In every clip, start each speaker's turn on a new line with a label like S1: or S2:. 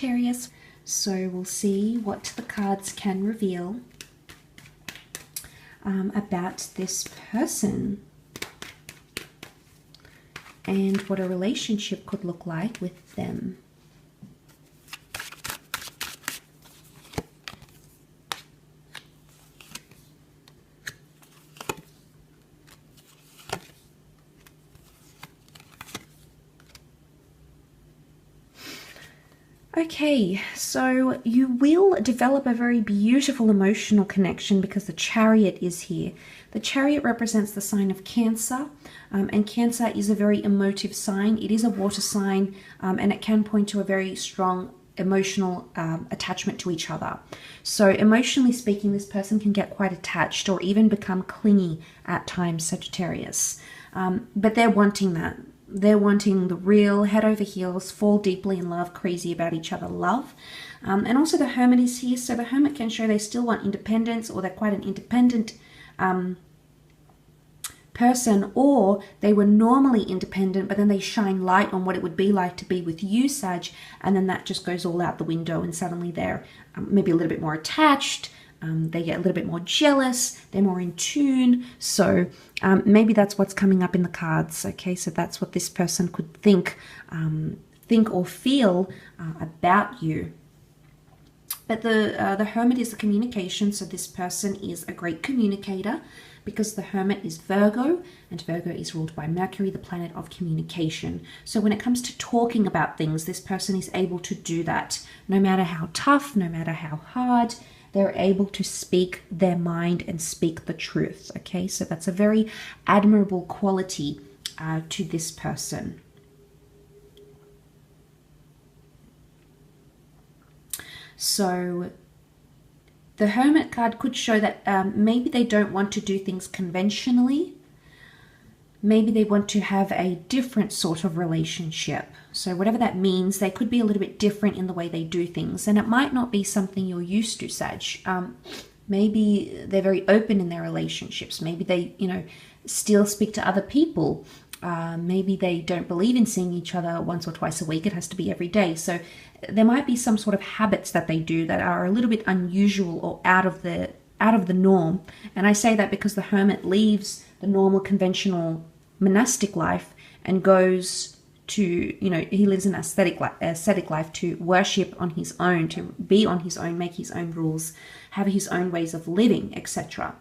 S1: Sagittarius. So we'll see what the cards can reveal about this person and what a relationship could look like with them. Okay, so you will develop a very beautiful emotional connection because the Chariot is here. The Chariot represents the sign of Cancer, and Cancer is a very emotive sign. It is a water sign, and it can point to a very strong emotional attachment to each other. So emotionally speaking, this person can get quite attached or even become clingy at times, Sagittarius. But they're wanting that. They're wanting the real, head over heels, fall deeply in love, crazy about each other love. And also the Hermit is here. So the Hermit can show they still want independence, or they're quite an independent person, or they were normally independent, but then they shine light on what it would be like to be with you, Sag, and then that just goes all out the window, and suddenly they're maybe a little bit more attached. They get a little bit more jealous, they're more in tune. So maybe that's what's coming up in the cards. Okay, so that's what this person could think or feel about you. But the Hermit is the communication, so this person is a great communicator because the Hermit is Virgo, and Virgo is ruled by Mercury, the planet of communication. So when it comes to talking about things, this person is able to do that. No matter how tough, no matter how hard, they're able to speak their mind and speak the truth. Okay, so that's a very admirable quality to this person. So the Hermit card could show that maybe they don't want to do things conventionally. Maybe they want to have a different sort of relationship. So whatever that means, they could be a little bit different in the way they do things. And it might not be something you're used to, Sag. Maybe they're very open in their relationships. Maybe they, still speak to other people. Maybe they don't believe in seeing each other once or twice a week. It has to be every day. So there might be some sort of habits that they do that are a little bit unusual or out of the norm. And I say that because the Hermit leaves the normal conventional monastic life and goes to, he lives an ascetic life to worship on his own, to be on his own, make his own rules, have his own ways of living, etc.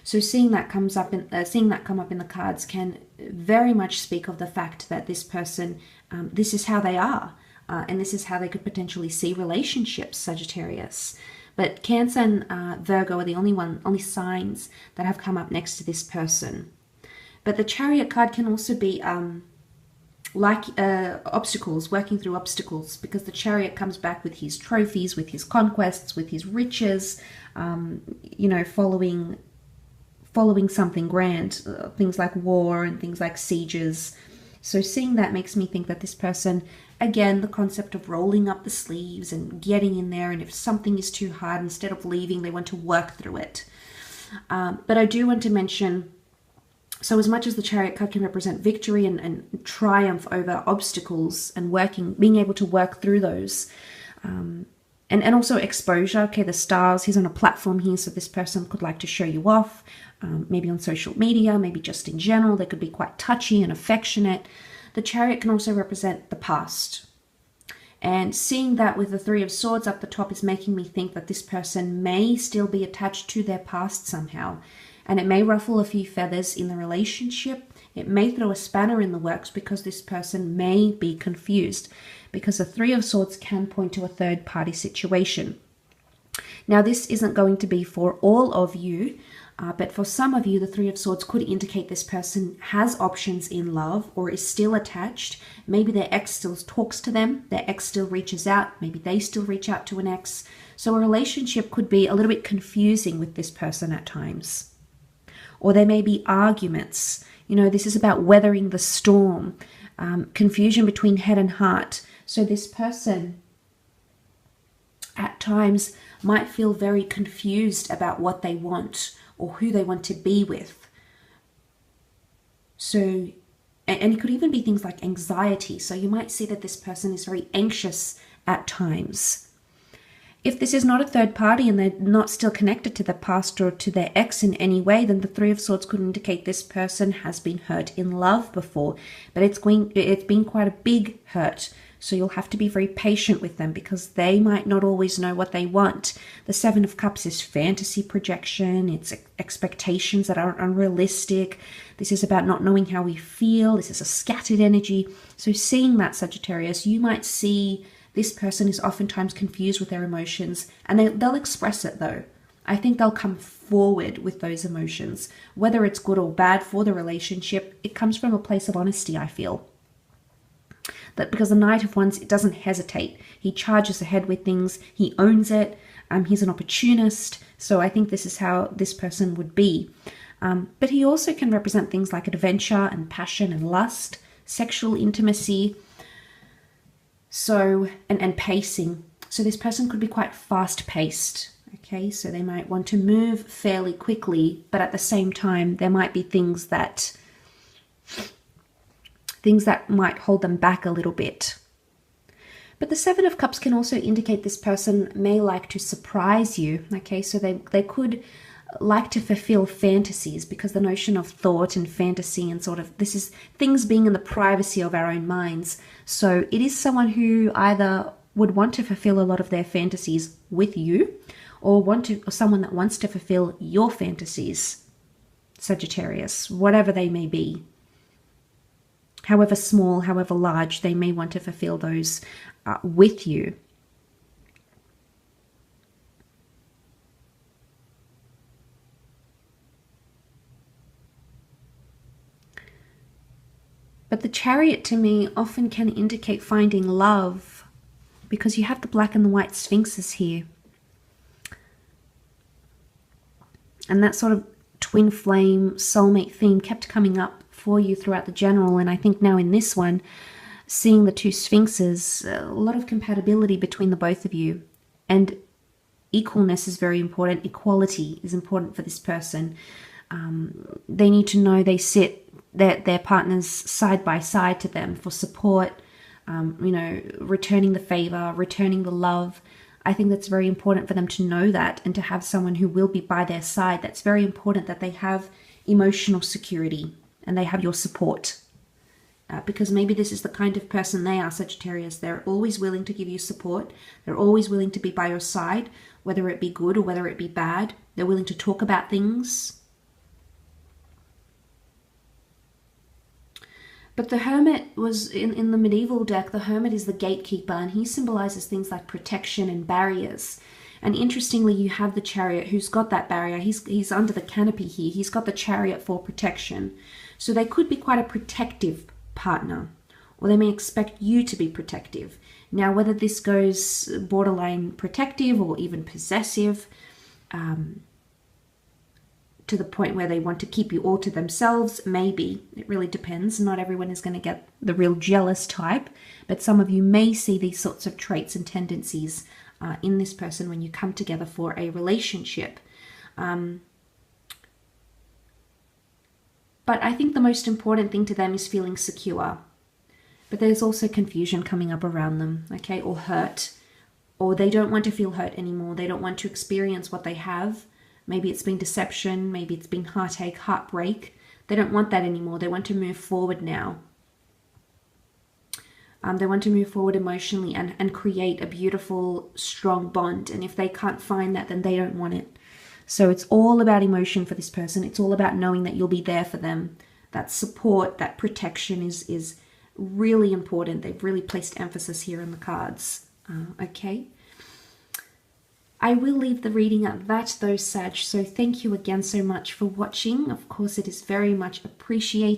S1: So seeing that come up in the cards can very much speak of the fact that this person, this is how they are, and this is how they could potentially see relationships, Sagittarius. But Cancer and Virgo are the only signs that have come up next to this person. But the Chariot card can also be obstacles, working through obstacles, because the Chariot comes back with his trophies, with his conquests, with his riches, following something grand, things like war and things like sieges. So seeing that makes me think that this person, again, the concept of rolling up the sleeves and getting in there, and if something is too hard, instead of leaving, they want to work through it. But I do want to mention, so as much as the Chariot card can represent victory and triumph over obstacles and being able to work through those, and also exposure. Okay, the stars, he's on a platform here, so this person could like to show you off, maybe on social media, maybe just in general. They could be quite touchy and affectionate. The Chariot can also represent the past. And seeing that with the Three of Swords up the top is making me think that this person may still be attached to their past somehow. And it may ruffle a few feathers in the relationship. It may throw a spanner in the works because this person may be confused, because the Three of Swords can point to a third party situation. Now, this isn't going to be for all of you, but for some of you, the Three of Swords could indicate this person has options in love or is still attached. Maybe their ex still talks to them, their ex still reaches out, maybe they still reach out to an ex. So a relationship could be a little bit confusing with this person at times. Or there may be arguments. This is about weathering the storm, confusion between head and heart. So this person at times might feel very confused about what they want or who they want to be with. So And it could even be things like anxiety. So you might see that this person is very anxious at times. If this is not a third party and they're not still connected to the past or to their ex in any way, then the Three of Swords could indicate this person has been hurt in love before, but it's been quite a big hurt. So you'll have to be very patient with them because they might not always know what they want. The Seven of Cups is fantasy projection. It's expectations that are unrealistic. This is about not knowing how we feel. This is a scattered energy. So seeing that, Sagittarius, you might see this person is oftentimes confused with their emotions, and they'll express it though. I think they'll come forward with those emotions. Whether it's good or bad for the relationship, it comes from a place of honesty, I feel. That because the Knight of Wands, it doesn't hesitate. He charges ahead with things. He owns it. He's an opportunist. So I think this is how this person would be. But he also can represent things like adventure and passion and lust, sexual intimacy. So, and pacing. So this person could be quite fast-paced, okay? So they might want to move fairly quickly, but at the same time, there might be things that might hold them back a little bit. But the Seven of Cups can also indicate this person may like to surprise you, okay? So they could like to fulfill fantasies, because the notion of thought and fantasy and sort of, this is things being in the privacy of our own minds. So it is someone who either would want to fulfill a lot of their fantasies with you, or someone that wants to fulfill your fantasies, Sagittarius, whatever they may be. However small, however large, they may want to fulfill those with you. But the Chariot to me often can indicate finding love, because you have the black and the white sphinxes here. And that sort of twin flame soulmate theme kept coming up for you throughout the general. And I think now in this one, seeing the two sphinxes, a lot of compatibility between the both of you. And equalness is very important. Equality is important for this person. They need to know they sit their partners side by side to them for support, returning the favor, returning the love. I think that's very important for them to know that, and to have someone who will be by their side. That's very important, that they have emotional security and they have your support. Because maybe this is the kind of person they are, Sagittarius. They're always willing to give you support. They're always willing to be by your side, whether it be good or whether it be bad. They're willing to talk about things. But the Hermit was, in the medieval deck, the Hermit is the gatekeeper, and he symbolizes things like protection and barriers. And interestingly, you have the Chariot who's got that barrier. He's under the canopy here. He's got the Chariot for protection. So they could be quite a protective partner, or they may expect you to be protective. Now, whether this goes borderline protective or even possessive, to the point where they want to keep you all to themselves, maybe. It really depends. Not everyone is going to get the real jealous type, but some of you may see these sorts of traits and tendencies in this person when you come together for a relationship. But I think the most important thing to them is feeling secure. But there's also confusion coming up around them, okay, or hurt, or they don't want to feel hurt anymore. They don't want to experience what they have. Maybe it's been deception, maybe it's been heartache, heartbreak. They don't want that anymore. They want to move forward now. They want to move forward emotionally and create a beautiful, strong bond. And if they can't find that, then they don't want it. So it's all about emotion for this person. It's all about knowing that you'll be there for them. That support, that protection is really important. They've really placed emphasis here in the cards. Okay. I will leave the reading at that though, Sag. So thank you again so much for watching. Of course, it is very much appreciated.